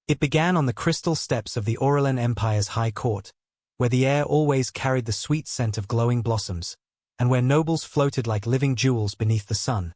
It began on the crystal steps of the Aurelian Empire's High Court, where the air always carried the sweet scent of glowing blossoms, and where nobles floated like living jewels beneath the sun,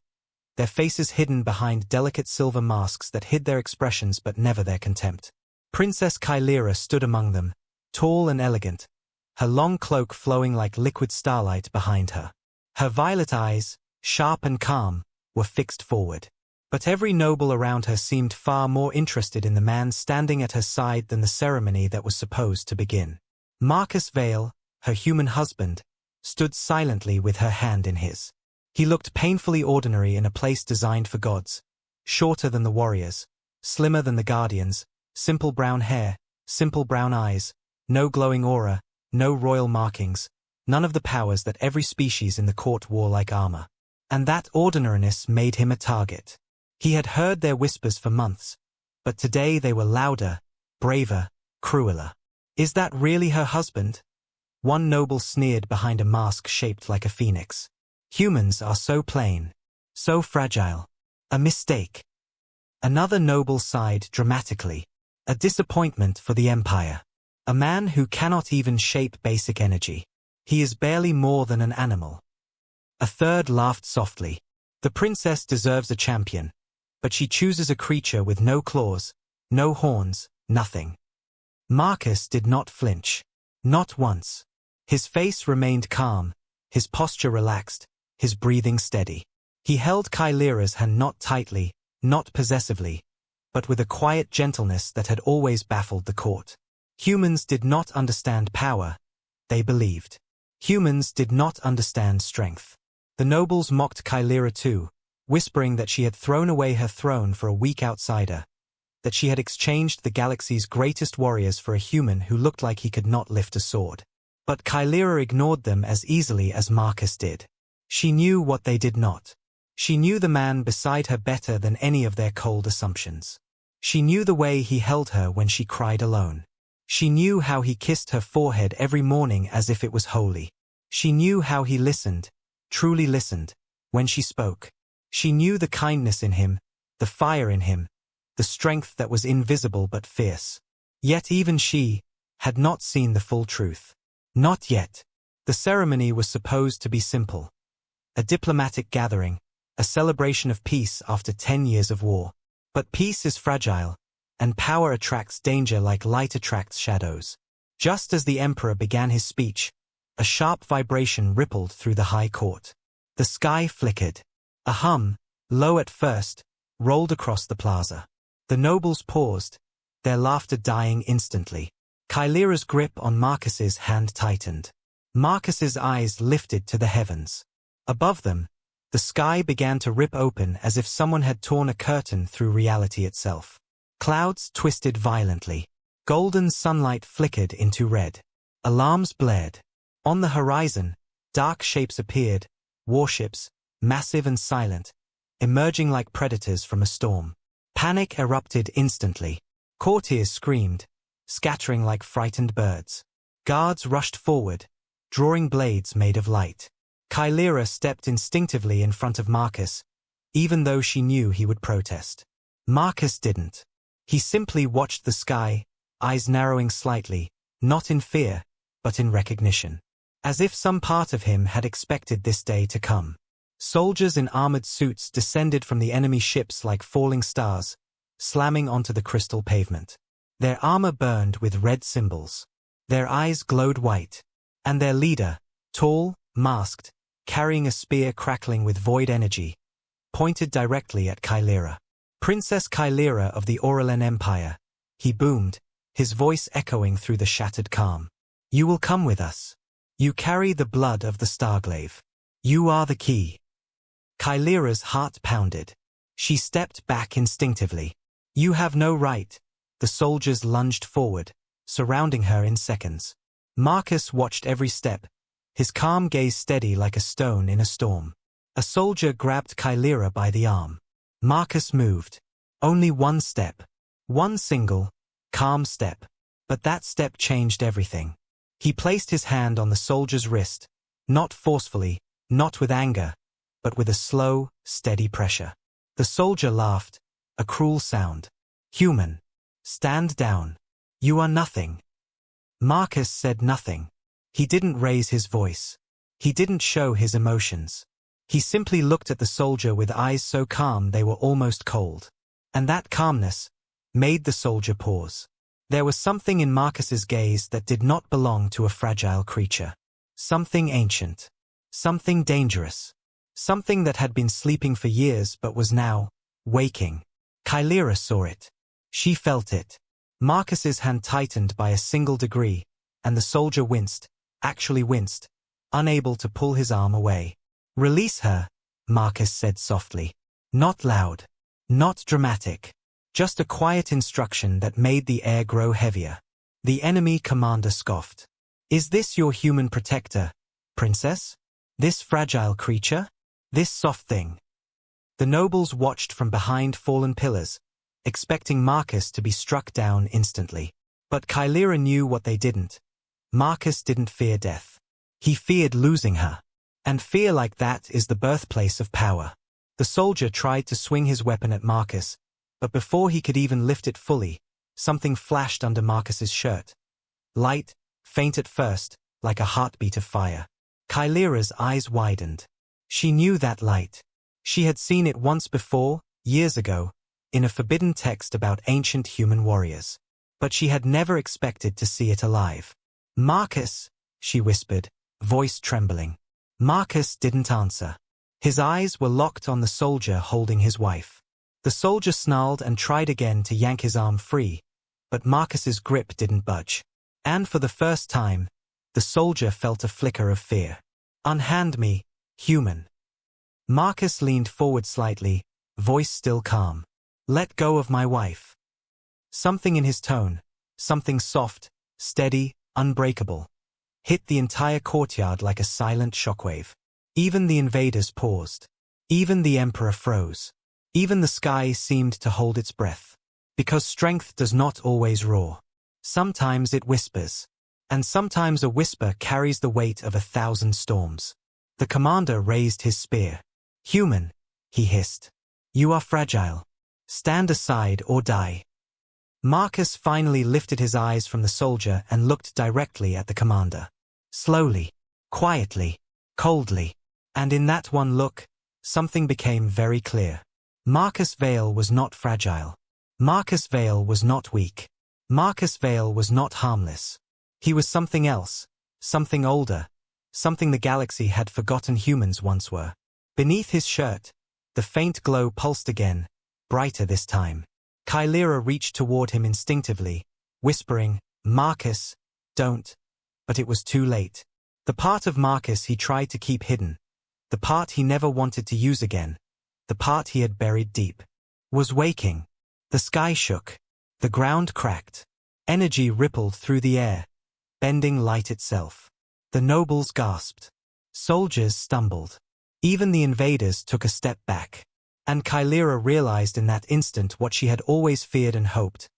their faces hidden behind delicate silver masks that hid their expressions but never their contempt. Princess Kylera stood among them, tall and elegant, her long cloak flowing like liquid starlight behind her. Her violet eyes, sharp and calm, were fixed forward. But every noble around her seemed far more interested in the man standing at her side than the ceremony that was supposed to begin. Marcus Vale, her human husband, stood silently with her hand in his. He looked painfully ordinary in a place designed for gods, shorter than the warriors, slimmer than the guardians, simple brown hair, simple brown eyes, no glowing aura, no royal markings, none of the powers that every species in the court wore like armor. And that ordinariness made him a target. He had heard their whispers for months, but today they were louder, braver, crueler. Is that really her husband? One noble sneered behind a mask shaped like a phoenix. Humans are so plain, so fragile. A mistake. Another noble sighed dramatically. A disappointment for the Empire. A man who cannot even shape basic energy. He is barely more than an animal. A third laughed softly. The princess deserves a champion, but she chooses a creature with no claws, no horns, nothing. Marcus did not flinch. Not once. His face remained calm, his posture relaxed, his breathing steady. He held Kylera's hand not tightly, not possessively, but with a quiet gentleness that had always baffled the court. Humans did not understand power, they believed. Humans did not understand strength. The nobles mocked Kylera too, whispering that she had thrown away her throne for a weak outsider, that she had exchanged the galaxy's greatest warriors for a human who looked like he could not lift a sword. But Kylera ignored them as easily as Marcus did. She knew what they did not. She knew the man beside her better than any of their cold assumptions. She knew the way he held her when she cried alone. She knew how he kissed her forehead every morning as if it was holy. She knew how he listened, truly listened, when she spoke. She knew the kindness in him, the fire in him, the strength that was invisible but fierce. Yet even she had not seen the full truth. Not yet. The ceremony was supposed to be simple. A diplomatic gathering, a celebration of peace after 10 years of war. But peace is fragile, and power attracts danger like light attracts shadows. Just as the emperor began his speech, a sharp vibration rippled through the high court. The sky flickered. A hum, low at first, rolled across the plaza. The nobles paused, their laughter dying instantly. Kylera's grip on Marcus's hand tightened. Marcus's eyes lifted to the heavens. Above them, the sky began to rip open as if someone had torn a curtain through reality itself. Clouds twisted violently. Golden sunlight flickered into red. Alarms blared. On the horizon, dark shapes appeared, warships, massive and silent, emerging like predators from a storm. Panic erupted instantly. Courtiers screamed, scattering like frightened birds. Guards rushed forward, drawing blades made of light. Kylera stepped instinctively in front of Marcus, even though she knew he would protest. Marcus didn't. He simply watched the sky, eyes narrowing slightly, not in fear, but in recognition. As if some part of him had expected this day to come. Soldiers in armored suits descended from the enemy ships like falling stars, slamming onto the crystal pavement. Their armor burned with red symbols. Their eyes glowed white. And their leader, tall, masked, carrying a spear crackling with void energy, pointed directly at Kylera. Princess Kylera of the Aurelian Empire, he boomed, his voice echoing through the shattered calm. You will come with us. You carry the blood of the Starglaive. You are the key. Kylera's heart pounded. She stepped back instinctively. You have no right. The soldiers lunged forward, surrounding her in seconds. Marcus watched every step, his calm gaze steady like a stone in a storm. A soldier grabbed Kylera by the arm. Marcus moved. Only one step. One single, calm step. But that step changed everything. He placed his hand on the soldier's wrist, not forcefully, not with anger, but with a slow, steady pressure. The soldier laughed, a cruel sound. Human. Stand down. You are nothing. Marcus said nothing. He didn't raise his voice. He didn't show his emotions. He simply looked at the soldier with eyes so calm they were almost cold. And that calmness made the soldier pause. There was something in Marcus's gaze that did not belong to a fragile creature. Something ancient. Something dangerous. Something that had been sleeping for years but was now waking. Kylera saw it. She felt it. Marcus's hand tightened by a single degree, and the soldier winced, actually winced, unable to pull his arm away. Release her, Marcus said softly. Not loud. Not dramatic. Just a quiet instruction that made the air grow heavier. The enemy commander scoffed. Is this your human protector, princess? This fragile creature? This soft thing? The nobles watched from behind fallen pillars, expecting Marcus to be struck down instantly. But Kylera knew what they didn't. Marcus didn't fear death. He feared losing her. And fear like that is the birthplace of power. The soldier tried to swing his weapon at Marcus, but before he could even lift it fully, something flashed under Marcus's shirt. Light, faint at first, like a heartbeat of fire. Kylera's eyes widened. She knew that light. She had seen it once before, years ago, in a forbidden text about ancient human warriors. But she had never expected to see it alive. Marcus, she whispered, voice trembling. Marcus didn't answer. His eyes were locked on the soldier holding his wife. The soldier snarled and tried again to yank his arm free, but Marcus's grip didn't budge. And for the first time, the soldier felt a flicker of fear. Unhand me, human. Marcus leaned forward slightly, voice still calm. Let go of my wife. Something in his tone, something soft, steady, unbreakable, hit the entire courtyard like a silent shockwave. Even the invaders paused. Even the emperor froze. Even the sky seemed to hold its breath. Because strength does not always roar. Sometimes it whispers. And sometimes a whisper carries the weight of 1,000 storms. The commander raised his spear. Human, he hissed. You are fragile. Stand aside or die. Marcus finally lifted his eyes from the soldier and looked directly at the commander. Slowly, quietly, coldly. And in that one look, something became very clear. Marcus Vale was not fragile. Marcus Vale was not weak. Marcus Vale was not harmless. He was something else, something older, something the galaxy had forgotten humans once were. Beneath his shirt, the faint glow pulsed again, brighter this time. Kylera reached toward him instinctively, whispering, Marcus, don't. But it was too late. The part of Marcus he tried to keep hidden, the part he never wanted to use again, the part he had buried deep, was waking. The sky shook. The ground cracked. Energy rippled through the air, bending light itself. The nobles gasped. Soldiers stumbled. Even the invaders took a step back. And Kylera realized in that instant what she had always feared and hoped.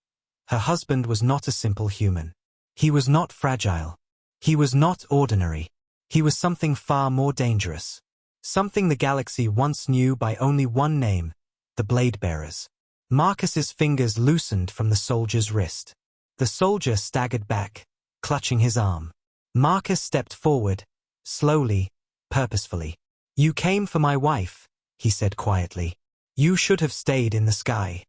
Her husband was not a simple human. He was not fragile. He was not ordinary. He was something far more dangerous. Something the galaxy once knew by only one name, the Blade Bearers. Marcus's fingers loosened from the soldier's wrist. The soldier staggered back, clutching his arm. Marcus stepped forward, slowly, purposefully. You came for my wife, he said quietly. You should have stayed in the sky.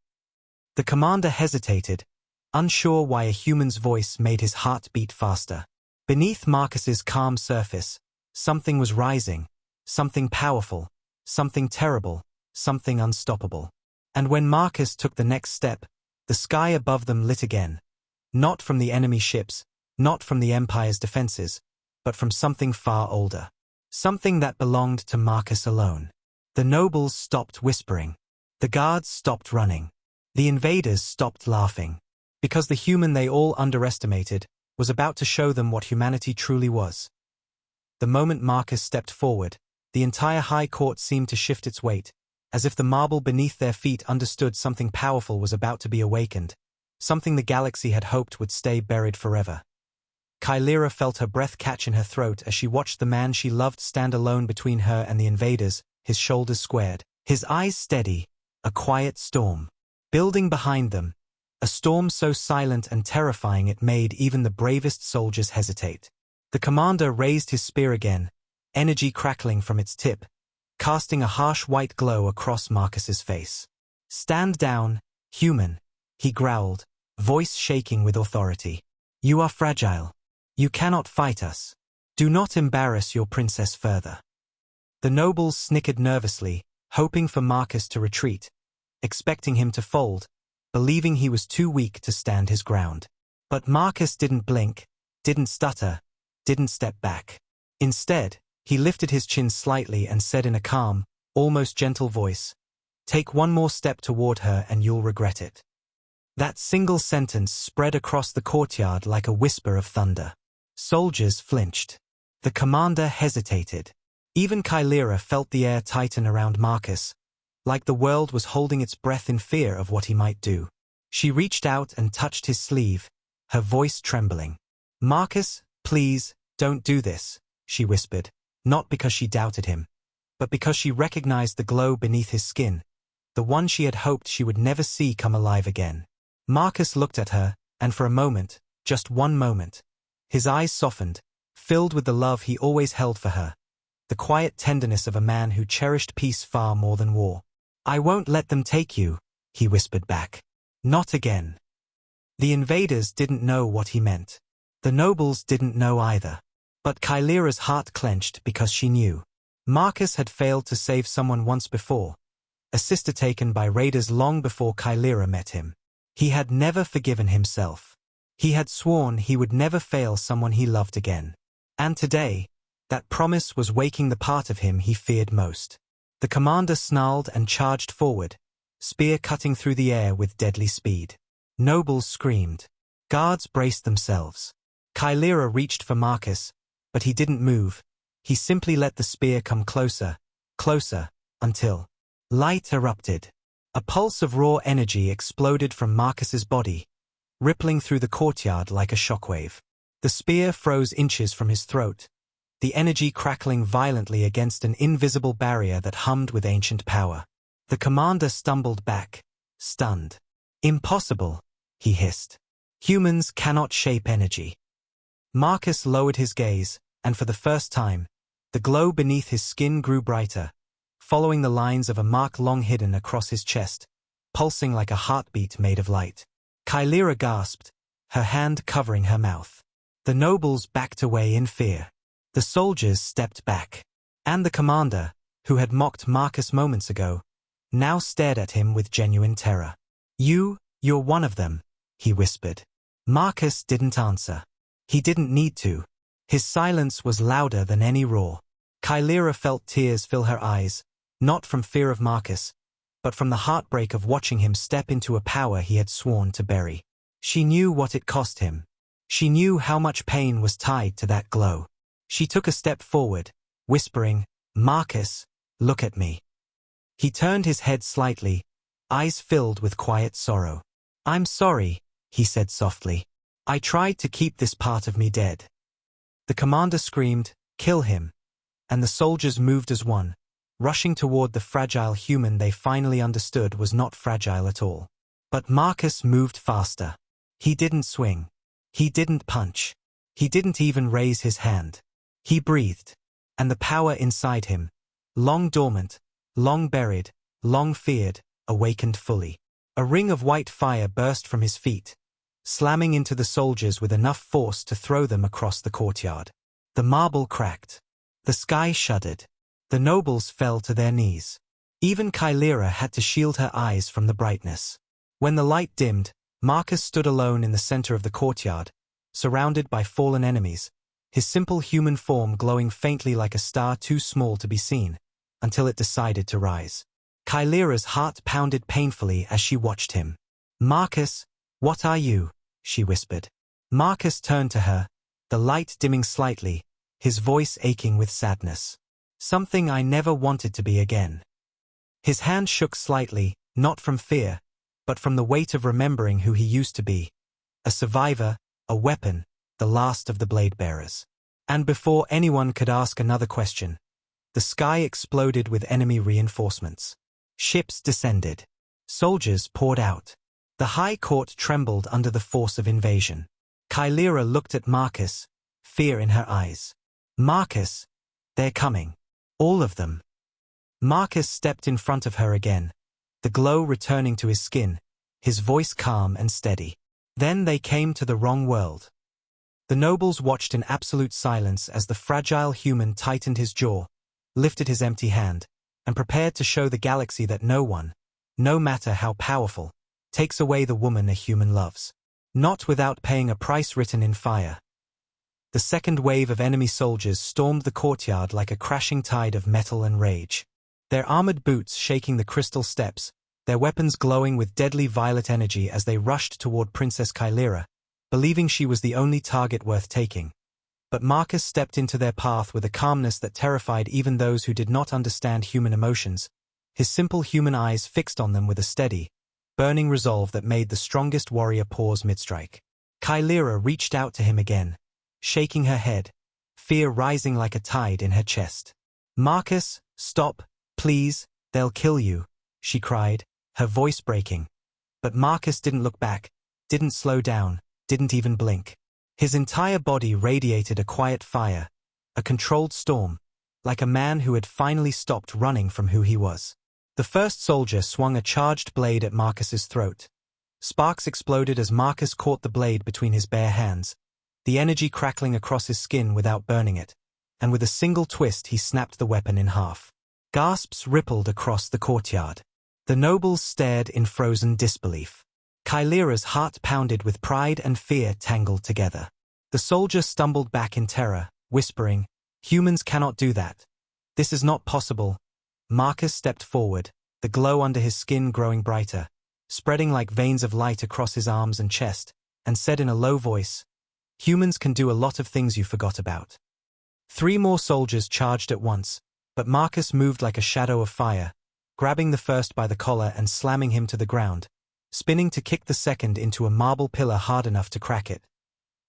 The commander hesitated, unsure why a human's voice made his heart beat faster. Beneath Marcus's calm surface, something was rising, something powerful, something terrible, something unstoppable. And when Marcus took the next step, the sky above them lit again. Not from the enemy ships, not from the Empire's defenses, but from something far older. Something that belonged to Marcus alone. The nobles stopped whispering. The guards stopped running. The invaders stopped laughing. Because the human they all underestimated was about to show them what humanity truly was. The moment Marcus stepped forward, the entire high court seemed to shift its weight, as if the marble beneath their feet understood something powerful was about to be awakened, something the galaxy had hoped would stay buried forever. Kylera felt her breath catch in her throat as she watched the man she loved stand alone between her and the invaders, his shoulders squared, his eyes steady, a quiet storm. Building behind them, a storm so silent and terrifying it made even the bravest soldiers hesitate. The commander raised his spear again, energy crackling from its tip, casting a harsh white glow across Marcus's face. "Stand down, human," he growled, voice shaking with authority. "You are fragile. You cannot fight us. Do not embarrass your princess further." The nobles snickered nervously, hoping for Marcus to retreat, expecting him to fold, believing he was too weak to stand his ground. But Marcus didn't blink, didn't stutter, didn't step back. Instead, he lifted his chin slightly and said in a calm, almost gentle voice, "Take one more step toward her and you'll regret it." That single sentence spread across the courtyard like a whisper of thunder. Soldiers flinched. The commander hesitated. Even Kylera felt the air tighten around Marcus, like the world was holding its breath in fear of what he might do. She reached out and touched his sleeve, her voice trembling. "Marcus, please, don't do this," she whispered, not because she doubted him, but because she recognized the glow beneath his skin, the one she had hoped she would never see come alive again. Marcus looked at her, and for a moment, just one moment, his eyes softened, filled with the love he always held for her, the quiet tenderness of a man who cherished peace far more than war. "I won't let them take you," he whispered back. "Not again." The invaders didn't know what he meant. The nobles didn't know either. But Kylera's heart clenched because she knew. Marcus had failed to save someone once before, a sister taken by raiders long before Kylera met him. He had never forgiven himself. He had sworn he would never fail someone he loved again. And today, that promise was waking the part of him he feared most. The commander snarled and charged forward, spear cutting through the air with deadly speed. Nobles screamed. Guards braced themselves. Kylera reached for Marcus, but he didn't move. He simply let the spear come closer, closer, until light erupted. A pulse of raw energy exploded from Marcus's body, rippling through the courtyard like a shockwave. The spear froze inches from his throat, the energy crackling violently against an invisible barrier that hummed with ancient power. The commander stumbled back, stunned. "Impossible," he hissed. "Humans cannot shape energy." Marcus lowered his gaze, and for the first time, the glow beneath his skin grew brighter, following the lines of a mark long hidden across his chest, pulsing like a heartbeat made of light. Kylera gasped, her hand covering her mouth. The nobles backed away in fear. The soldiers stepped back. And the commander, who had mocked Marcus moments ago, now stared at him with genuine terror. You're one of them," he whispered. Marcus didn't answer. He didn't need to. His silence was louder than any roar. Kylera felt tears fill her eyes, not from fear of Marcus, but from the heartbreak of watching him step into a power he had sworn to bury. She knew what it cost him. She knew how much pain was tied to that glow. She took a step forward, whispering, "Marcus, look at me." He turned his head slightly, eyes filled with quiet sorrow. "I'm sorry," he said softly. "I tried to keep this part of me dead." The commander screamed, "Kill him," and the soldiers moved as one, rushing toward the fragile human they finally understood was not fragile at all. But Marcus moved faster. He didn't swing. He didn't punch. He didn't even raise his hand. He breathed, and the power inside him, long dormant, long buried, long feared, awakened fully. A ring of white fire burst from his feet, slamming into the soldiers with enough force to throw them across the courtyard. The marble cracked. The sky shuddered. The nobles fell to their knees. Even Kylera had to shield her eyes from the brightness. When the light dimmed, Marcus stood alone in the center of the courtyard, surrounded by fallen enemies, his simple human form glowing faintly like a star too small to be seen, until it decided to rise. Kylera's heart pounded painfully as she watched him. "Marcus, what are you?" she whispered. Marcus turned to her, the light dimming slightly, his voice aching with sadness. "Something I never wanted to be again." His hand shook slightly, not from fear, but from the weight of remembering who he used to be. A survivor, a weapon, the last of the blade bearers. And before anyone could ask another question, the sky exploded with enemy reinforcements. Ships descended. Soldiers poured out. The High Court trembled under the force of invasion. Kylera looked at Marcus, fear in her eyes. Marcus, they're coming. All of them. Marcus stepped in front of her again, the glow returning to his skin, his voice calm and steady. Then they came to the wrong world. The nobles watched in absolute silence as the fragile human tightened his jaw, lifted his empty hand, and prepared to show the galaxy that no one, no matter how powerful, takes away the woman a human loves. Not without paying a price written in fire. The second wave of enemy soldiers stormed the courtyard like a crashing tide of metal and rage. Their armored boots shaking the crystal steps, their weapons glowing with deadly violet energy as they rushed toward Princess Kylera, believing she was the only target worth taking. But Marcus stepped into their path with a calmness that terrified even those who did not understand human emotions, his simple human eyes fixed on them with a steady, burning resolve that made the strongest warrior pause mid-strike. Kylera reached out to him again, shaking her head, fear rising like a tide in her chest. "Marcus, stop, please, they'll kill you," she cried, her voice breaking. But Marcus didn't look back, didn't slow down, didn't even blink. His entire body radiated a quiet fire, a controlled storm, like a man who had finally stopped running from who he was. The first soldier swung a charged blade at Marcus's throat. Sparks exploded as Marcus caught the blade between his bare hands, the energy crackling across his skin without burning it, and with a single twist he snapped the weapon in half. Gasps rippled across the courtyard. The nobles stared in frozen disbelief. Kylera's heart pounded with pride and fear tangled together. The soldier stumbled back in terror, whispering, "Humans cannot do that. This is not possible." Marcus stepped forward, the glow under his skin growing brighter, spreading like veins of light across his arms and chest, and said in a low voice, "Humans can do a lot of things you forgot about." 3 more soldiers charged at once, but Marcus moved like a shadow of fire, grabbing the first by the collar and slamming him to the ground, spinning to kick the second into a marble pillar hard enough to crack it,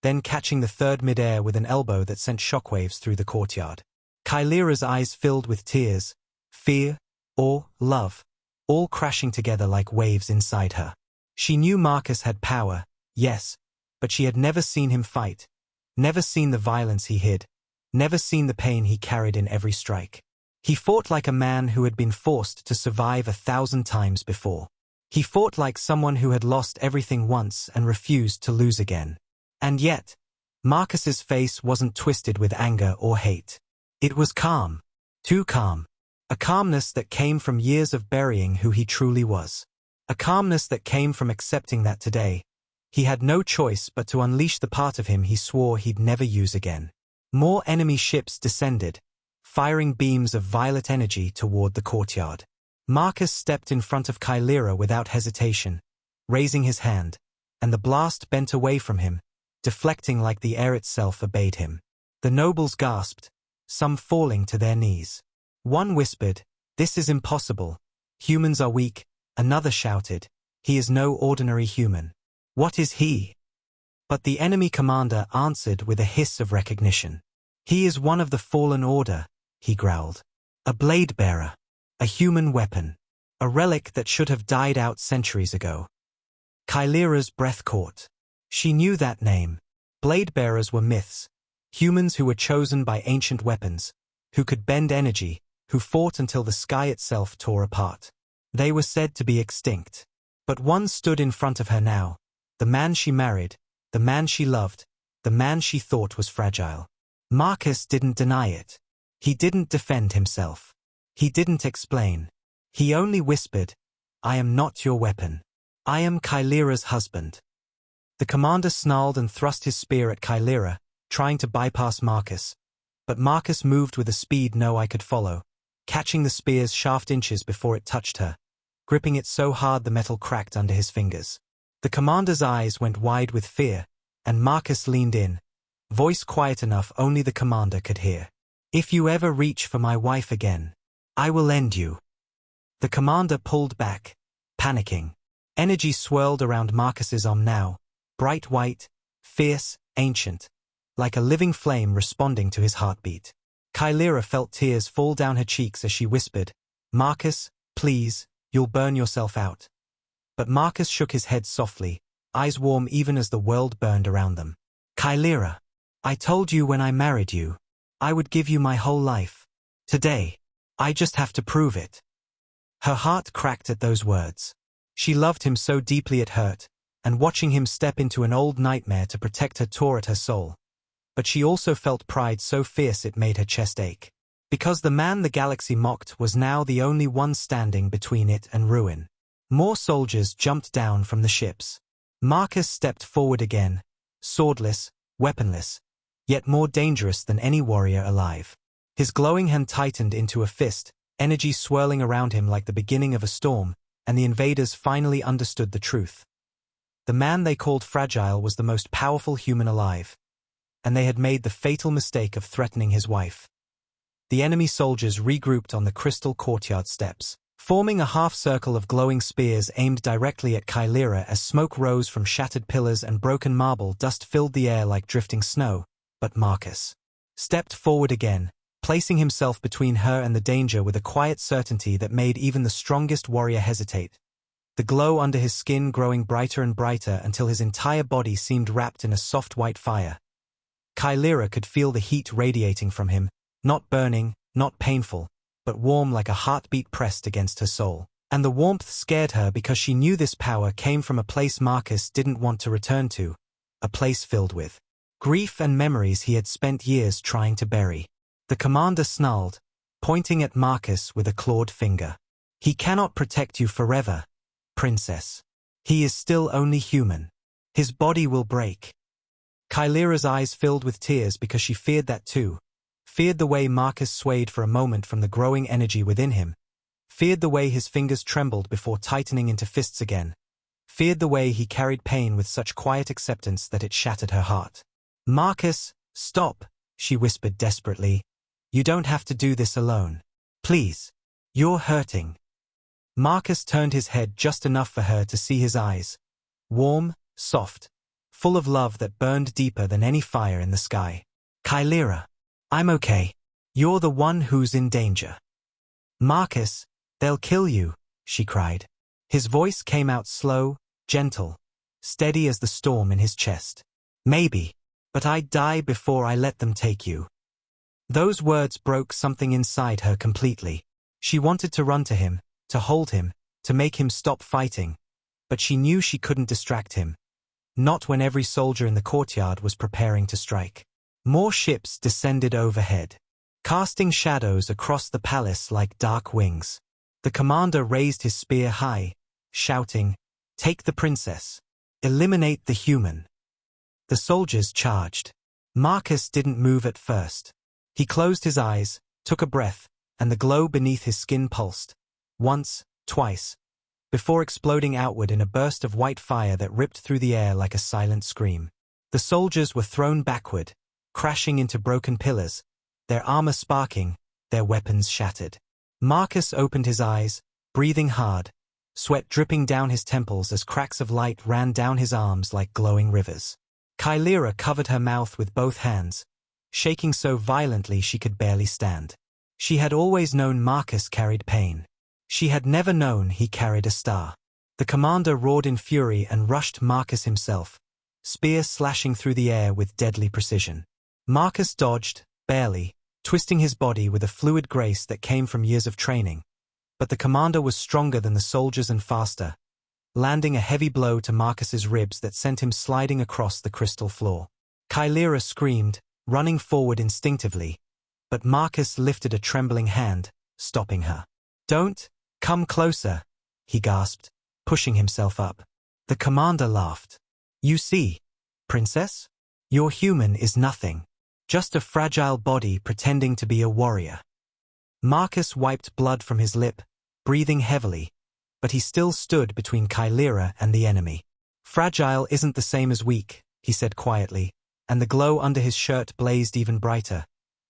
then catching the third midair with an elbow that sent shockwaves through the courtyard. Kylera's eyes filled with tears, fear, awe, love, all crashing together like waves inside her. She knew Marcus had power, yes, but she had never seen him fight, never seen the violence he hid, never seen the pain he carried in every strike. He fought like a man who had been forced to survive 1,000 times before. He fought like someone who had lost everything once and refused to lose again. And yet, Marcus's face wasn't twisted with anger or hate. It was calm. Too calm. A calmness that came from years of burying who he truly was. A calmness that came from accepting that today, he had no choice but to unleash the part of him he swore he'd never use again. More enemy ships descended, firing beams of violet energy toward the courtyard. Marcus stepped in front of Kylera without hesitation, raising his hand, and the blast bent away from him, deflecting like the air itself obeyed him. The nobles gasped, some falling to their knees. One whispered, "This is impossible. Humans are weak." Another shouted, "He is no ordinary human. What is he?" But the enemy commander answered with a hiss of recognition. "He is one of the fallen order," he growled. "A blade bearer. A human weapon. A relic that should have died out centuries ago." Kylera's breath caught. She knew that name. Blade bearers were myths. Humans who were chosen by ancient weapons, who could bend energy, who fought until the sky itself tore apart. They were said to be extinct. But one stood in front of her now. The man she married, the man she loved, the man she thought was fragile. Marcus didn't deny it. He didn't defend himself. He didn't explain. He only whispered, "I am not your weapon. I am Kylera's husband." The commander snarled and thrust his spear at Kylera, trying to bypass Marcus. But Marcus moved with a speed no eye could follow, catching the spear's shaft inches before it touched her, gripping it so hard the metal cracked under his fingers. The commander's eyes went wide with fear, and Marcus leaned in, voice quiet enough only the commander could hear. "If you ever reach for my wife again, I will end you." The commander pulled back, panicking. Energy swirled around Marcus's arm now, bright white, fierce, ancient, like a living flame responding to his heartbeat. Kylera felt tears fall down her cheeks as she whispered, "Marcus, please, you'll burn yourself out." But Marcus shook his head softly, eyes warm even as the world burned around them. Kylera, I told you when I married you, I would give you my whole life. Today, I just have to prove it. Her heart cracked at those words. She loved him so deeply it hurt, and watching him step into an old nightmare to protect her tore at her soul. But she also felt pride so fierce it made her chest ache. Because the man the galaxy mocked was now the only one standing between it and ruin. More soldiers jumped down from the ships. Marcus stepped forward again, swordless, weaponless, yet more dangerous than any warrior alive. His glowing hand tightened into a fist, energy swirling around him like the beginning of a storm, and the invaders finally understood the truth. The man they called Fragile was the most powerful human alive, and they had made the fatal mistake of threatening his wife. The enemy soldiers regrouped on the crystal courtyard steps, forming a half-circle of glowing spears aimed directly at Kylera as smoke rose from shattered pillars and broken marble. Dust filled the air like drifting snow, but Marcus stepped forward again, placing himself between her and the danger with a quiet certainty that made even the strongest warrior hesitate. The glow under his skin growing brighter and brighter until his entire body seemed wrapped in a soft white fire. Kylera could feel the heat radiating from him, not burning, not painful, but warm like a heartbeat pressed against her soul. And the warmth scared her because she knew this power came from a place Marcus didn't want to return to, a place filled with grief and memories he had spent years trying to bury. The commander snarled, pointing at Marcus with a clawed finger. He cannot protect you forever, princess. He is still only human. His body will break. Kylera's eyes filled with tears because she feared that too. Feared the way Marcus swayed for a moment from the growing energy within him. Feared the way his fingers trembled before tightening into fists again. Feared the way he carried pain with such quiet acceptance that it shattered her heart. Marcus, stop, she whispered desperately. You don't have to do this alone. Please. You're hurting. Marcus turned his head just enough for her to see his eyes. Warm, soft, full of love that burned deeper than any fire in the sky. Kylera. I'm okay. You're the one who's in danger. Marcus, they'll kill you, she cried. His voice came out slow, gentle, steady as the storm in his chest. Maybe, but I'd die before I let them take you. Those words broke something inside her completely. She wanted to run to him, to hold him, to make him stop fighting, but she knew she couldn't distract him. Not when every soldier in the courtyard was preparing to strike. More ships descended overhead, casting shadows across the palace like dark wings. The commander raised his spear high, shouting, "Take the princess. Eliminate the human." The soldiers charged. Marcus didn't move at first. He closed his eyes, took a breath, and the glow beneath his skin pulsed. Once, twice, before exploding outward in a burst of white fire that ripped through the air like a silent scream. The soldiers were thrown backward, crashing into broken pillars, their armor sparking, their weapons shattered. Marcus opened his eyes, breathing hard, sweat dripping down his temples as cracks of light ran down his arms like glowing rivers. Kylera covered her mouth with both hands, shaking so violently she could barely stand. She had always known Marcus carried pain. She had never known he carried a star. The commander roared in fury and rushed Marcus himself, spear slashing through the air with deadly precision. Marcus dodged, barely, twisting his body with a fluid grace that came from years of training. But the commander was stronger than the soldiers and faster, landing a heavy blow to Marcus's ribs that sent him sliding across the crystal floor. Kylera screamed, running forward instinctively, but Marcus lifted a trembling hand, stopping her. "Don't come closer," he gasped, pushing himself up. The commander laughed. "You see, princess? Your human is nothing. Just a fragile body pretending to be a warrior." Marcus wiped blood from his lip, breathing heavily, but he still stood between Kylera and the enemy. "Fragile isn't the same as weak," he said quietly, and the glow under his shirt blazed even brighter,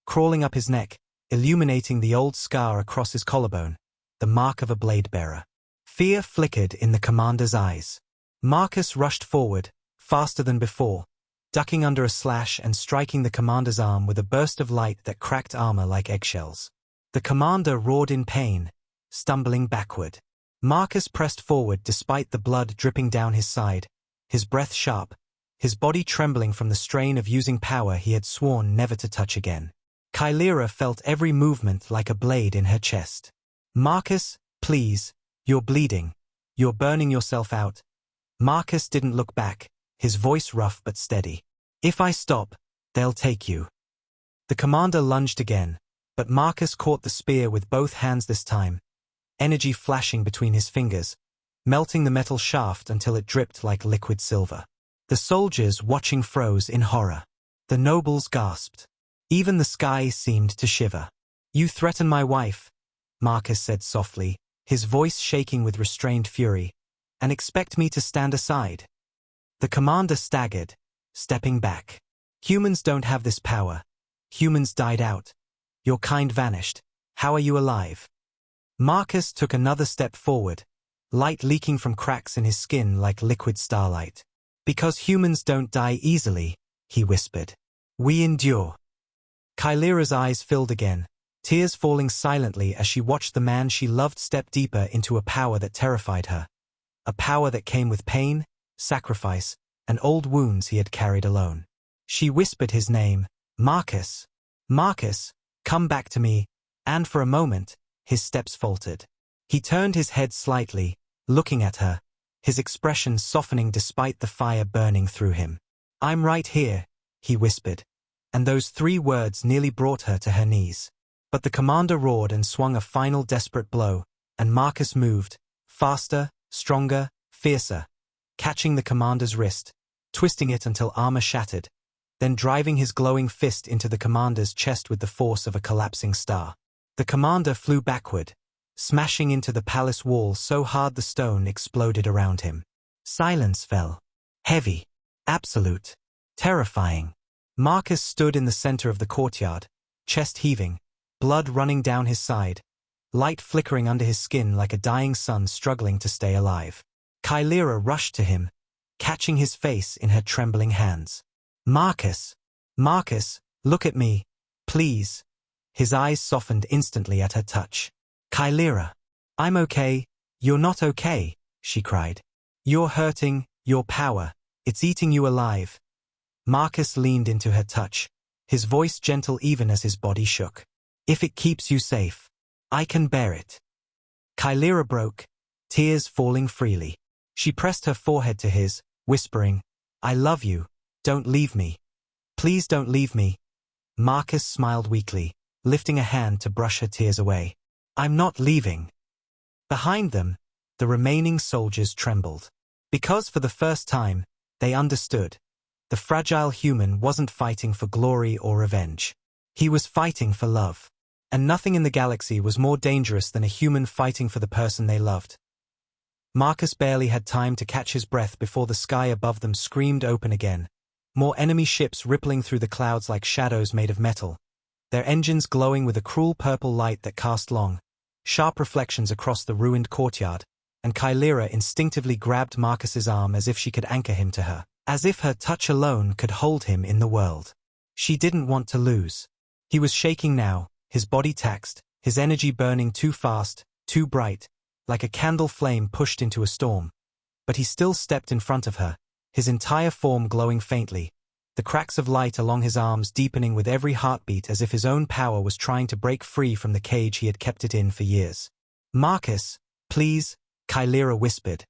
crawling up his neck, illuminating the old scar across his collarbone, the mark of a blade-bearer. Fear flickered in the commander's eyes. Marcus rushed forward, faster than before, ducking under a slash and striking the commander's arm with a burst of light that cracked armor like eggshells. The commander roared in pain, stumbling backward. Marcus pressed forward despite the blood dripping down his side, his breath sharp, his body trembling from the strain of using power he had sworn never to touch again. Kylera felt every movement like a blade in her chest. Marcus, please, you're bleeding. You're burning yourself out. Marcus didn't look back, his voice rough but steady. If I stop, they'll take you. The commander lunged again, but Marcus caught the spear with both hands this time, energy flashing between his fingers, melting the metal shaft until it dripped like liquid silver. The soldiers watching froze in horror. The nobles gasped. Even the sky seemed to shiver. You threaten my wife, Marcus said softly, his voice shaking with restrained fury, and expect me to stand aside. The commander staggered, stepping back. Humans don't have this power. Humans died out. Your kind vanished. How are you alive? Marcus took another step forward, light leaking from cracks in his skin like liquid starlight. Because humans don't die easily, he whispered. We endure. Kylera's eyes filled again, tears falling silently as she watched the man she loved step deeper into a power that terrified her. A power that came with pain, sacrifice, and old wounds he had carried alone. She whispered his name, Marcus. Marcus, come back to me, and for a moment, his steps faltered. He turned his head slightly, looking at her, his expression softening despite the fire burning through him. I'm right here, he whispered, and those 3 words nearly brought her to her knees. But the commander roared and swung a final desperate blow, and Marcus moved, faster, stronger, fiercer, catching the commander's wrist, twisting it until armor shattered, then driving his glowing fist into the commander's chest with the force of a collapsing star. The commander flew backward, smashing into the palace wall so hard the stone exploded around him. Silence fell. Heavy. Absolute. Terrifying. Marcus stood in the center of the courtyard, chest heaving, blood running down his side, light flickering under his skin like a dying sun struggling to stay alive. Kylera rushed to him, catching his face in her trembling hands. Marcus! Marcus, look at me, please. His eyes softened instantly at her touch. Kylera. I'm okay, you're not okay, she cried. You're hurting, your power, it's eating you alive. Marcus leaned into her touch, his voice gentle even as his body shook. If it keeps you safe, I can bear it. Kylera broke, tears falling freely. She pressed her forehead to his, whispering, I love you, don't leave me. Please don't leave me. Marcus smiled weakly, lifting a hand to brush her tears away. I'm not leaving. Behind them, the remaining soldiers trembled. Because for the first time, they understood. The fragile human wasn't fighting for glory or revenge. He was fighting for love. And nothing in the galaxy was more dangerous than a human fighting for the person they loved. Marcus barely had time to catch his breath before the sky above them screamed open again. More enemy ships rippling through the clouds like shadows made of metal, their engines glowing with a cruel purple light that cast long, sharp reflections across the ruined courtyard, and Kylera instinctively grabbed Marcus's arm as if she could anchor him to her, as if her touch alone could hold him in the world. She didn't want to lose. He was shaking now, his body taxed, his energy burning too fast, too bright, like a candle flame pushed into a storm. But he still stepped in front of her, his entire form glowing faintly, the cracks of light along his arms deepening with every heartbeat as if his own power was trying to break free from the cage he had kept it in for years. Marcus, please, Kylera whispered,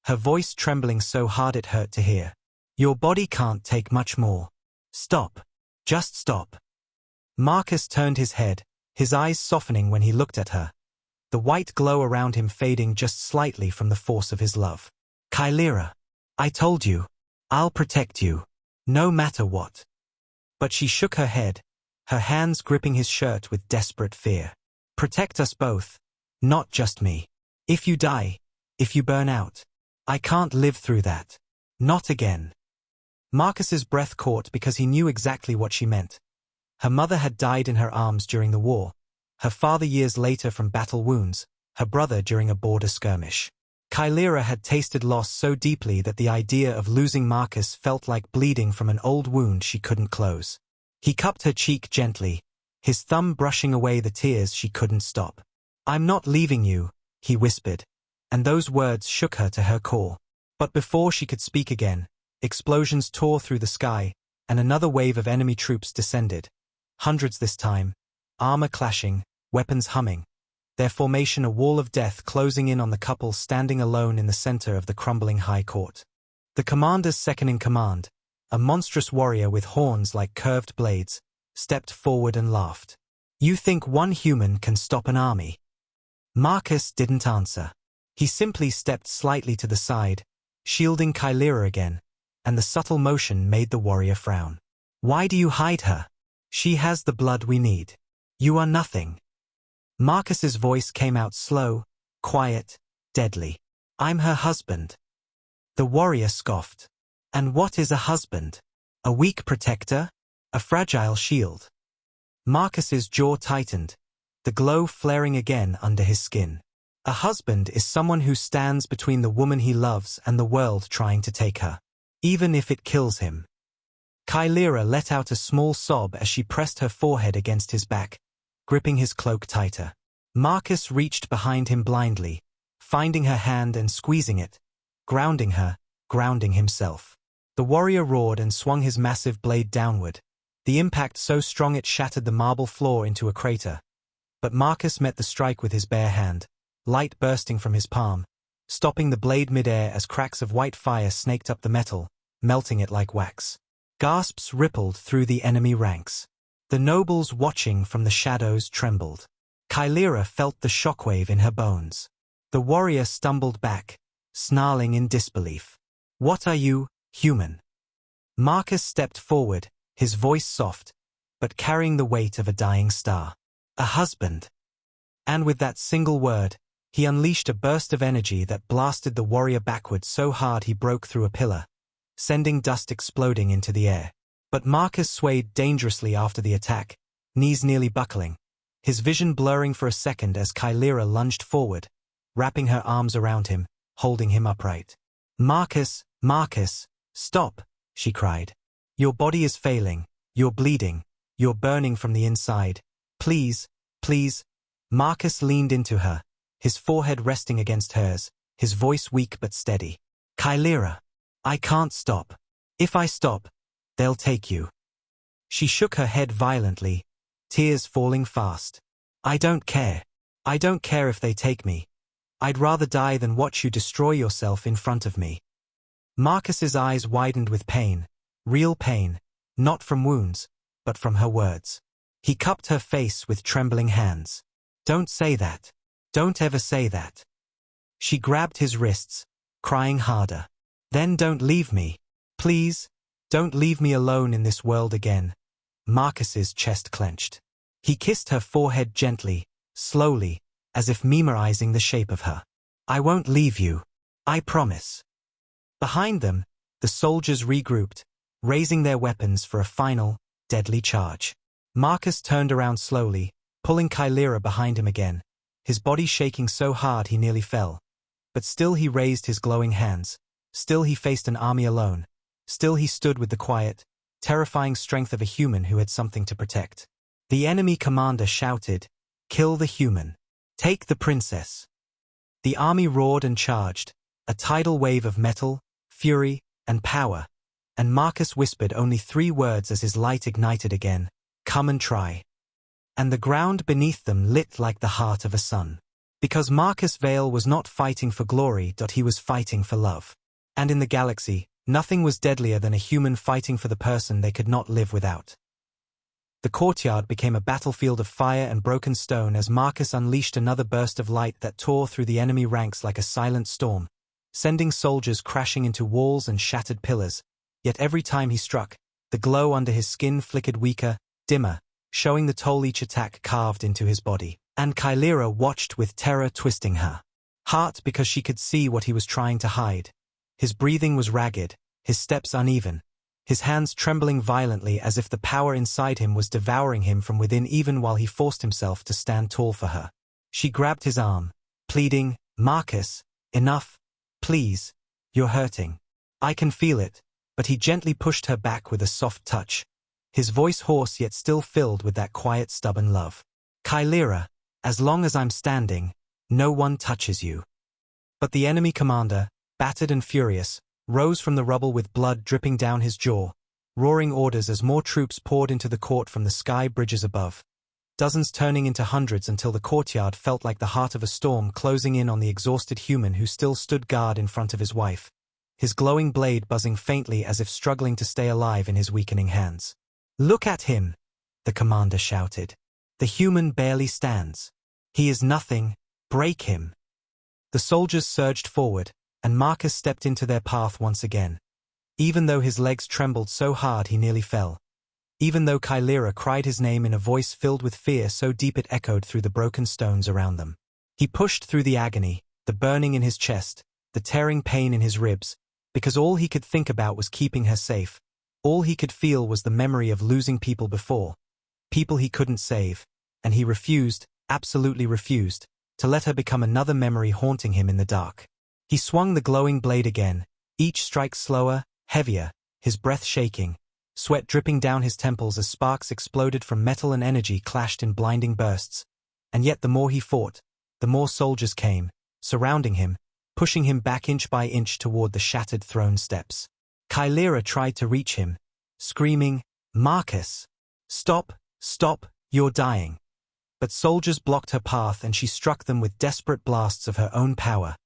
her voice trembling so hard it hurt to hear. Your body can't take much more. Stop. Just stop. Marcus turned his head, his eyes softening when he looked at her, the white glow around him fading just slightly from the force of his love. Kylera, I told you, I'll protect you, no matter what. But she shook her head, her hands gripping his shirt with desperate fear. Protect us both, not just me. If you die, if you burn out, I can't live through that. Not again. Marcus's breath caught because he knew exactly what she meant. Her mother had died in her arms during the war, her father years later from battle wounds, her brother during a border skirmish. Kylera had tasted loss so deeply that the idea of losing Marcus felt like bleeding from an old wound she couldn't close. He cupped her cheek gently, his thumb brushing away the tears she couldn't stop. I'm not leaving you, he whispered, and those words shook her to her core. But before she could speak again, explosions tore through the sky, and another wave of enemy troops descended. Hundreds this time, armor clashing, weapons humming. Their formation a wall of death closing in on the couple standing alone in the center of the crumbling high court. The commander's second-in-command, a monstrous warrior with horns like curved blades, stepped forward and laughed. "You think one human can stop an army?" Marcus didn't answer. He simply stepped slightly to the side, shielding Kylera again, and the subtle motion made the warrior frown. "Why do you hide her? She has the blood we need. You are nothing." Marcus's voice came out slow, quiet, deadly. "I'm her husband." The warrior scoffed. "And what is a husband? A weak protector? A fragile shield?" Marcus's jaw tightened, the glow flaring again under his skin. A husband is someone who stands between the woman he loves and the world trying to take her, even if it kills him. Kylera let out a small sob as she pressed her forehead against his back, gripping his cloak tighter. Marcus reached behind him blindly, finding her hand and squeezing it, grounding her, grounding himself. The warrior roared and swung his massive blade downward, the impact so strong it shattered the marble floor into a crater. But Marcus met the strike with his bare hand, light bursting from his palm, stopping the blade midair as cracks of white fire snaked up the metal, melting it like wax. Gasps rippled through the enemy ranks. The nobles watching from the shadows trembled. Kylera felt the shockwave in her bones. The warrior stumbled back, snarling in disbelief. "What are you, human?" Marcus stepped forward, his voice soft, but carrying the weight of a dying star. "A husband." And with that single word, he unleashed a burst of energy that blasted the warrior backward so hard he broke through a pillar, sending dust exploding into the air. But Marcus swayed dangerously after the attack, knees nearly buckling, his vision blurring for a second as Kylera lunged forward, wrapping her arms around him, holding him upright. "Marcus, Marcus, stop," she cried. "Your body is failing, you're bleeding, you're burning from the inside. Please, please." Marcus leaned into her, his forehead resting against hers, his voice weak but steady. "Kylera, I can't stop. If I stop, they'll take you." She shook her head violently, tears falling fast. "I don't care. I don't care if they take me. I'd rather die than watch you destroy yourself in front of me." Marcus's eyes widened with pain, real pain, not from wounds, but from her words. He cupped her face with trembling hands. "Don't say that. Don't ever say that." She grabbed his wrists, crying harder. "Then don't leave me. Please, don't leave me alone in this world again." Marcus's chest clenched. He kissed her forehead gently, slowly, as if memorizing the shape of her. "I won't leave you. I promise." Behind them, the soldiers regrouped, raising their weapons for a final, deadly charge. Marcus turned around slowly, pulling Kylera behind him again, his body shaking so hard he nearly fell. But still he raised his glowing hands, still he faced an army alone, still he stood with the quiet, terrifying strength of a human who had something to protect. The enemy commander shouted, "Kill the human. Take the princess." The army roared and charged, a tidal wave of metal, fury, and power, and Marcus whispered only 3 words as his light ignited again, "Come and try." And the ground beneath them lit like the heart of a sun. Because Marcus Vale was not fighting for glory, he was fighting for love. And in the galaxy, nothing was deadlier than a human fighting for the person they could not live without. The courtyard became a battlefield of fire and broken stone as Marcus unleashed another burst of light that tore through the enemy ranks like a silent storm, sending soldiers crashing into walls and shattered pillars. Yet every time he struck, the glow under his skin flickered weaker, dimmer, showing the toll each attack carved into his body. And Kylera watched with terror twisting her heart because she could see what he was trying to hide. His breathing was ragged, his steps uneven, his hands trembling violently as if the power inside him was devouring him from within even while he forced himself to stand tall for her. She grabbed his arm, pleading, "Marcus, enough, please, you're hurting. I can feel it," but he gently pushed her back with a soft touch, his voice hoarse yet still filled with that quiet stubborn love. "Kylera, as long as I'm standing, no one touches you." But the enemy commander, battered and furious, rose from the rubble with blood dripping down his jaw, roaring orders as more troops poured into the court from the sky bridges above, dozens turning into hundreds until the courtyard felt like the heart of a storm closing in on the exhausted human who still stood guard in front of his wife, his glowing blade buzzing faintly as if struggling to stay alive in his weakening hands. "Look at him!" the commander shouted. "The human barely stands. He is nothing. Break him." The soldiers surged forward, and Marcus stepped into their path once again. Even though his legs trembled so hard he nearly fell. Even though Kylera cried his name in a voice filled with fear so deep it echoed through the broken stones around them. He pushed through the agony, the burning in his chest, the tearing pain in his ribs, because all he could think about was keeping her safe. All he could feel was the memory of losing people before, people he couldn't save, and he refused, absolutely refused, to let her become another memory haunting him in the dark. He swung the glowing blade again, each strike slower, heavier, his breath shaking, sweat dripping down his temples as sparks exploded from metal and energy clashed in blinding bursts. And yet the more he fought, the more soldiers came, surrounding him, pushing him back inch by inch toward the shattered throne steps. Kylera tried to reach him, screaming, "Marcus! Stop, stop, you're dying." But soldiers blocked her path and she struck them with desperate blasts of her own power,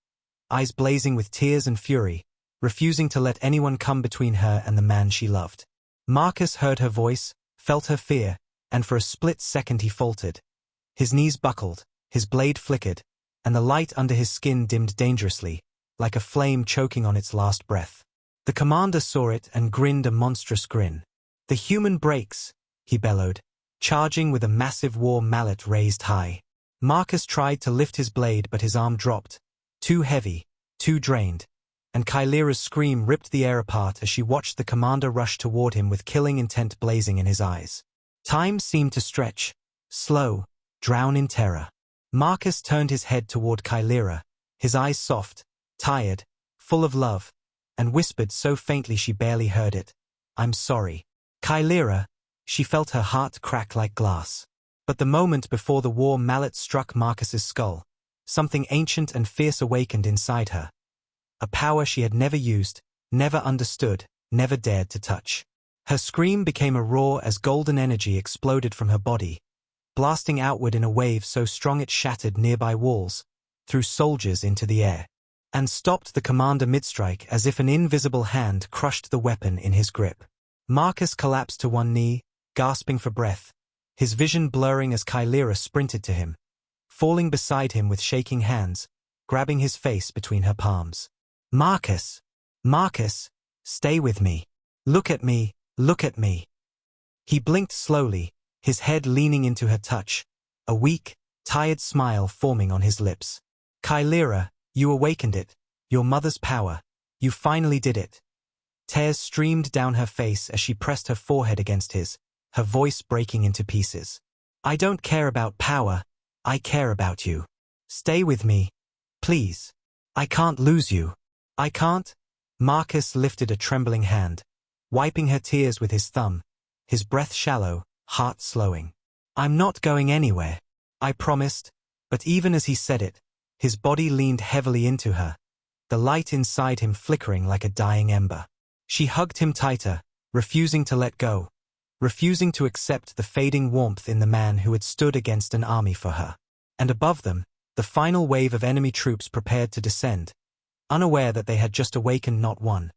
eyes blazing with tears and fury, refusing to let anyone come between her and the man she loved. Marcus heard her voice, felt her fear, and for a split second he faltered. His knees buckled, his blade flickered, and the light under his skin dimmed dangerously, like a flame choking on its last breath. The commander saw it and grinned a monstrous grin. "The human breaks," he bellowed, charging with a massive war mallet raised high. Marcus tried to lift his blade but his arm dropped, too heavy, too drained, and Kylera's scream ripped the air apart as she watched the commander rush toward him with killing intent blazing in his eyes. Time seemed to stretch, slow, drown in terror. Marcus turned his head toward Kylera, his eyes soft, tired, full of love, and whispered so faintly she barely heard it, "I'm sorry." Kylera, she felt her heart crack like glass. But the moment before the war mallet struck Marcus's skull, something ancient and fierce awakened inside her. A power she had never used, never understood, never dared to touch. Her scream became a roar as golden energy exploded from her body, blasting outward in a wave so strong it shattered nearby walls, threw soldiers into the air, and stopped the commander mid-strike as if an invisible hand crushed the weapon in his grip. Marcus collapsed to one knee, gasping for breath, his vision blurring as Kylera sprinted to him, falling beside him with shaking hands, grabbing his face between her palms. "Marcus! Marcus! Stay with me! Look at me! Look at me!" He blinked slowly, his head leaning into her touch, a weak, tired smile forming on his lips. "Kylera, you awakened it, your mother's power. You finally did it." Tears streamed down her face as she pressed her forehead against his, her voice breaking into pieces. "I don't care about power, I care about you. Stay with me, please. I can't lose you. I can't." Marcus lifted a trembling hand, wiping her tears with his thumb, his breath shallow, heart slowing. "I'm not going anywhere. I promised." But even as he said it, his body leaned heavily into her, the light inside him flickering like a dying ember. She hugged him tighter, refusing to let go, refusing to accept the fading warmth in the man who had stood against an army for her. And above them, the final wave of enemy troops prepared to descend, unaware that they had just awakened not one,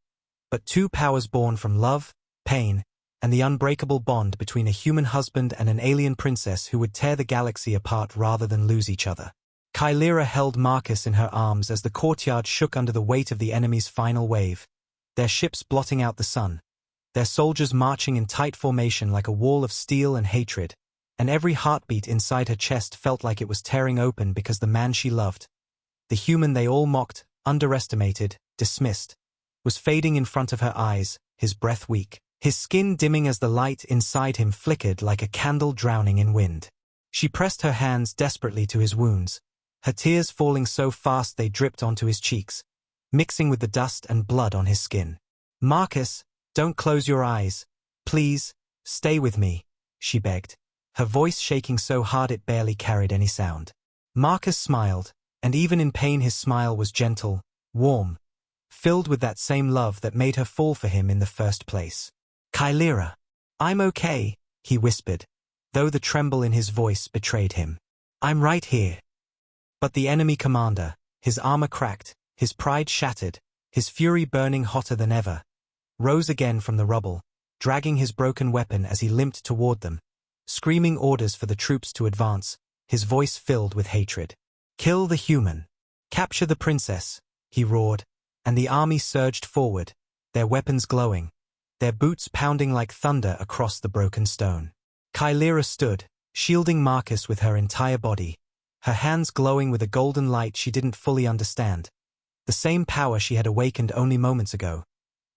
but two powers born from love, pain, and the unbreakable bond between a human husband and an alien princess who would tear the galaxy apart rather than lose each other. Kylera held Marcus in her arms as the courtyard shook under the weight of the enemy's final wave, their ships blotting out the sun, their soldiers marching in tight formation like a wall of steel and hatred, and every heartbeat inside her chest felt like it was tearing open because the man she loved, the human they all mocked, underestimated, dismissed, was fading in front of her eyes, his breath weak, his skin dimming as the light inside him flickered like a candle drowning in wind. She pressed her hands desperately to his wounds, her tears falling so fast they dripped onto his cheeks, mixing with the dust and blood on his skin. "Marcus, don't close your eyes. Please, stay with me," she begged, her voice shaking so hard it barely carried any sound. Marcus smiled, And even in pain his smile was gentle, warm, filled with that same love that made her fall for him in the first place. "Kylera, I'm okay," he whispered, though the tremble in his voice betrayed him. "I'm right here." But the enemy commander, his armor cracked, his pride shattered, his fury burning hotter than ever, rose again from the rubble, dragging his broken weapon as he limped toward them, screaming orders for the troops to advance, his voice filled with hatred. "Kill the human. Capture the princess," he roared, and the army surged forward, their weapons glowing, their boots pounding like thunder across the broken stone. Kylera stood, shielding Marcus with her entire body, her hands glowing with a golden light she didn't fully understand, the same power she had awakened only moments ago,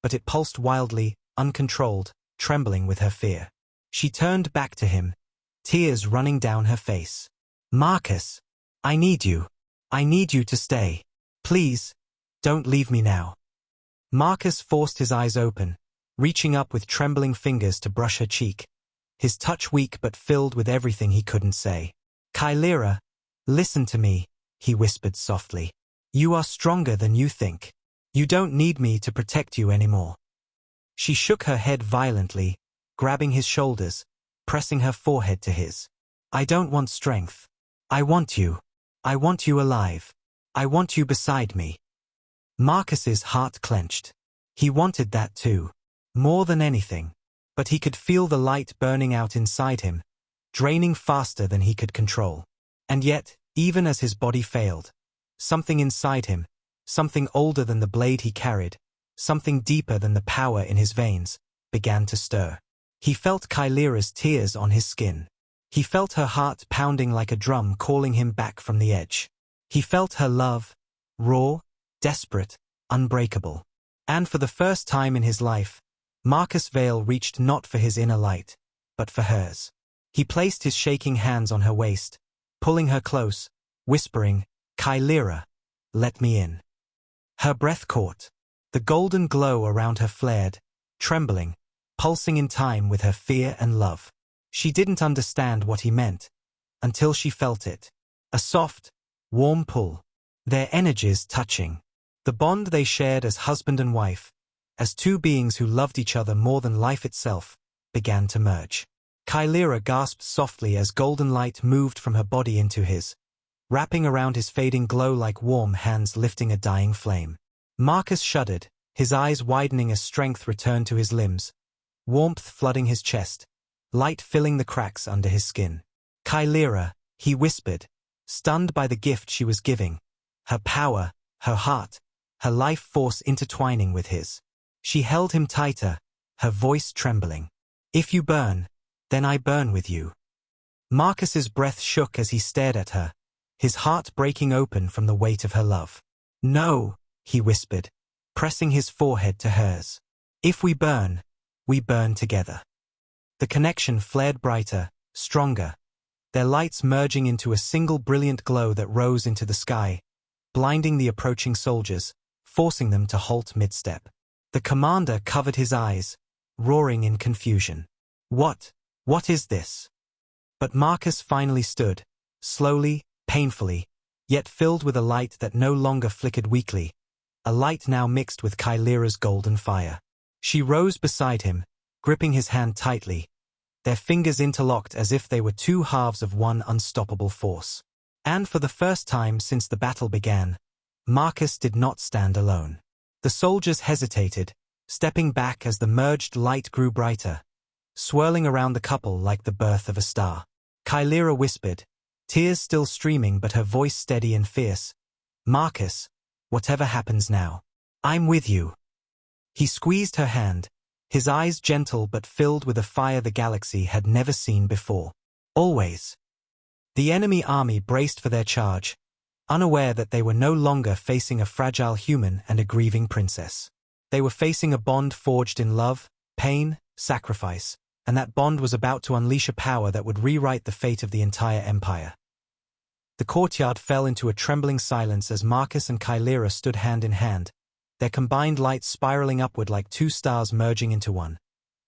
but it pulsed wildly, uncontrolled, trembling with her fear. She turned back to him, tears running down her face. "Marcus, I need you. I need you to stay. Please, don't leave me now." Marcus forced his eyes open, reaching up with trembling fingers to brush her cheek, his touch weak but filled with everything he couldn't say. "Kylera, listen to me," he whispered softly. "You are stronger than you think. You don't need me to protect you anymore." She shook her head violently, grabbing his shoulders, pressing her forehead to his. "I don't want strength. I want you. I want you alive. I want you beside me." Marcus's heart clenched. He wanted that too, more than anything. But he could feel the light burning out inside him, draining faster than he could control. And yet, even as his body failed, something inside him, something older than the blade he carried, something deeper than the power in his veins, began to stir. He felt Kylera's tears on his skin. He felt her heart pounding like a drum calling him back from the edge. He felt her love, raw, desperate, unbreakable. And for the first time in his life, Marcus Vale reached not for his inner light, but for hers. He placed his shaking hands on her waist, pulling her close, whispering, "Kylera, let me in." Her breath caught. The golden glow around her flared, trembling, pulsing in time with her fear and love. She didn't understand what he meant, until she felt it. A soft, warm pull, their energies touching. The bond they shared as husband and wife, as two beings who loved each other more than life itself, began to merge. Kylera gasped softly as golden light moved from her body into his, wrapping around his fading glow like warm hands lifting a dying flame. Marcus shuddered, his eyes widening as strength returned to his limbs, warmth flooding his chest, light filling the cracks under his skin. "Kylera," he whispered, stunned by the gift she was giving, her power, her heart, her life force intertwining with his. She held him tighter, her voice trembling. "If you burn, then I burn with you." Marcus's breath shook as he stared at her, his heart breaking open from the weight of her love. "No," he whispered, pressing his forehead to hers. "If we burn together." The connection flared brighter, stronger, their lights merging into a single brilliant glow that rose into the sky, blinding the approaching soldiers, forcing them to halt mid-step. The commander covered his eyes, roaring in confusion. What is this?" But Marcus finally stood, slowly, painfully, yet filled with a light that no longer flickered weakly, a light now mixed with Kylera's golden fire. She rose beside him, gripping his hand tightly, their fingers interlocked as if they were two halves of one unstoppable force. And for the first time since the battle began, Marcus did not stand alone. The soldiers hesitated, stepping back as the merged light grew brighter, swirling around the couple like the birth of a star. Kylera whispered, tears still streaming but her voice steady and fierce, "Marcus, whatever happens now, I'm with you." He squeezed her hand, his eyes gentle but filled with a fire the galaxy had never seen before. Always. The enemy army braced for their charge, unaware that they were no longer facing a fragile human and a grieving princess. They were facing a bond forged in love, pain, sacrifice, and that bond was about to unleash a power that would rewrite the fate of the entire empire. The courtyard fell into a trembling silence as Marcus and Kylera stood hand in hand, their combined light spiraling upward like two stars merging into one.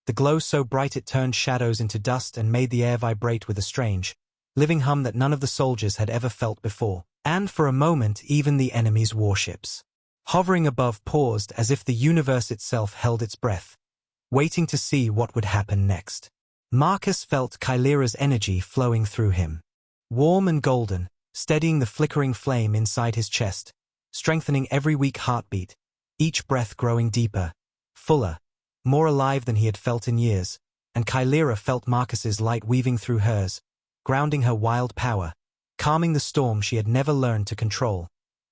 The glow so bright it turned shadows into dust and made the air vibrate with a strange, living hum that none of the soldiers had ever felt before. And for a moment even the enemy's warships, hovering above, paused as if the universe itself held its breath, waiting to see what would happen next. Marcus felt Chimera's energy flowing through him. Warm and golden, steadying the flickering flame inside his chest, strengthening every weak heartbeat, each breath growing deeper, fuller, more alive than he had felt in years, and Chimera felt Marcus's light weaving through hers, grounding her wild power, calming the storm she had never learned to control,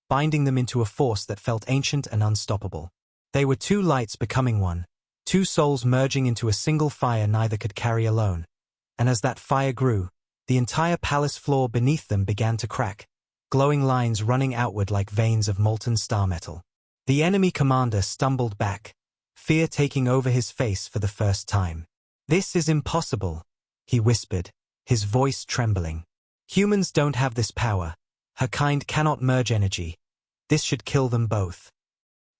binding them into a force that felt ancient and unstoppable. They were two lights becoming one, two souls merging into a single fire neither could carry alone. And as that fire grew, the entire palace floor beneath them began to crack, glowing lines running outward like veins of molten star metal. The enemy commander stumbled back, fear taking over his face for the first time. "This is impossible," he whispered, his voice trembling. "Humans don't have this power. Her kind cannot merge energy. This should kill them both."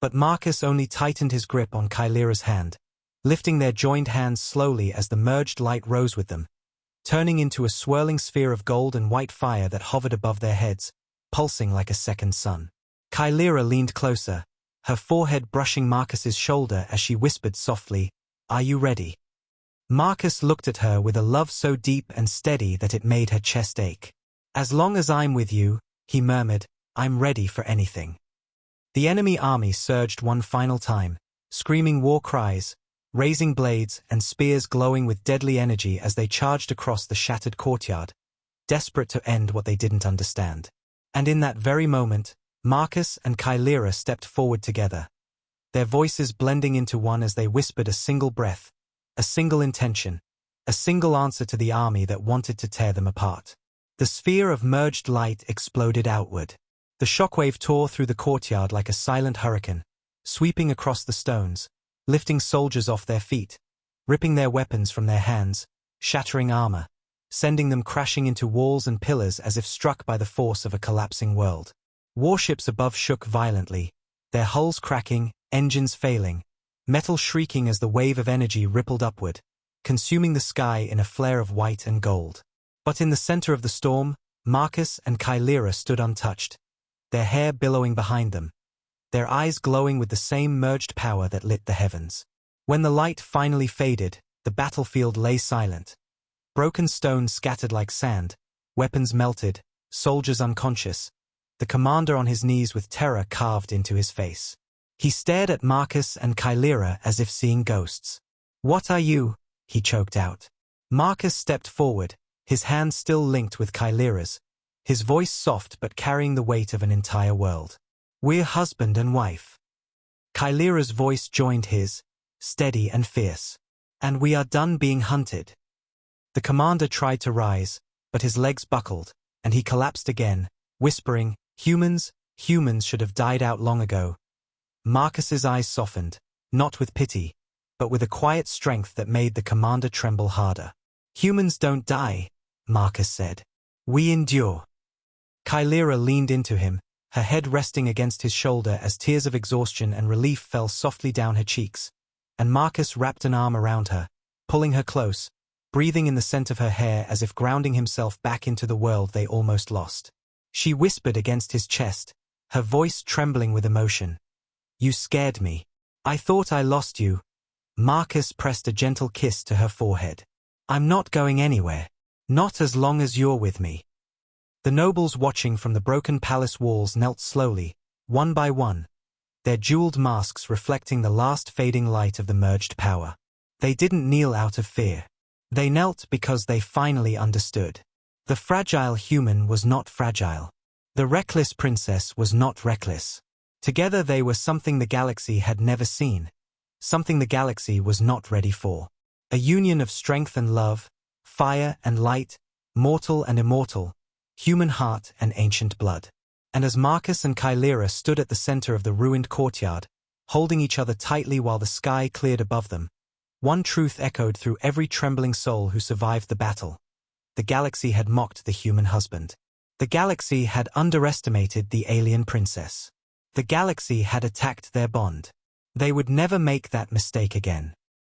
But Marcus only tightened his grip on Chimera's hand, lifting their joined hands slowly as the merged light rose with them, turning into a swirling sphere of gold and white fire that hovered above their heads, pulsing like a second sun. Chimera leaned closer, her forehead brushing Marcus's shoulder as she whispered softly, "Are you ready?" Marcus looked at her with a love so deep and steady that it made her chest ache. "As long as I'm with you," he murmured, "I'm ready for anything." The enemy army surged one final time, screaming war cries, raising blades and spears glowing with deadly energy as they charged across the shattered courtyard, desperate to end what they didn't understand. And in that very moment, Marcus and Chimera stepped forward together, their voices blending into one as they whispered a single breath, a single intention, a single answer to the army that wanted to tear them apart. The sphere of merged light exploded outward. The shockwave tore through the courtyard like a silent hurricane, sweeping across the stones, lifting soldiers off their feet, ripping their weapons from their hands, shattering armor, sending them crashing into walls and pillars as if struck by the force of a collapsing world. Warships above shook violently, their hulls cracking, engines failing, metal shrieking as the wave of energy rippled upward, consuming the sky in a flare of white and gold. But in the center of the storm, Marcus and Chimera stood untouched, their hair billowing behind them, their eyes glowing with the same merged power that lit the heavens. When the light finally faded, the battlefield lay silent. Broken stones scattered like sand, weapons melted, soldiers unconscious, the commander on his knees with terror carved into his face. He stared at Marcus and Chimera as if seeing ghosts. "What are you?" he choked out. Marcus stepped forward, his hands still linked with Chimera's, his voice soft but carrying the weight of an entire world. "We're husband and wife." Chimera's voice joined his, steady and fierce. "And we are done being hunted." The commander tried to rise, but his legs buckled, and he collapsed again, whispering, "Humans should have died out long ago." Marcus's eyes softened, not with pity, but with a quiet strength that made the commander tremble harder. "Humans don't die," Marcus said. "We endure." Chimera leaned into him, her head resting against his shoulder as tears of exhaustion and relief fell softly down her cheeks, and Marcus wrapped an arm around her, pulling her close, breathing in the scent of her hair as if grounding himself back into the world they almost lost. She whispered against his chest, her voice trembling with emotion. "You scared me. I thought I lost you." Marcus pressed a gentle kiss to her forehead. "I'm not going anywhere. Not as long as you're with me." The nobles watching from the broken palace walls knelt slowly, one by one, their jeweled masks reflecting the last fading light of the merged power. They didn't kneel out of fear. They knelt because they finally understood. The fragile human was not fragile. The reckless princess was not reckless. Together they were something the galaxy had never seen, something the galaxy was not ready for. A union of strength and love, fire and light, mortal and immortal, human heart and ancient blood. And as Marcus and Chimera stood at the center of the ruined courtyard, holding each other tightly while the sky cleared above them, one truth echoed through every trembling soul who survived the battle. The galaxy had mocked the human husband. The galaxy had underestimated the alien princess. The galaxy had attacked their bond. They would never make that mistake again.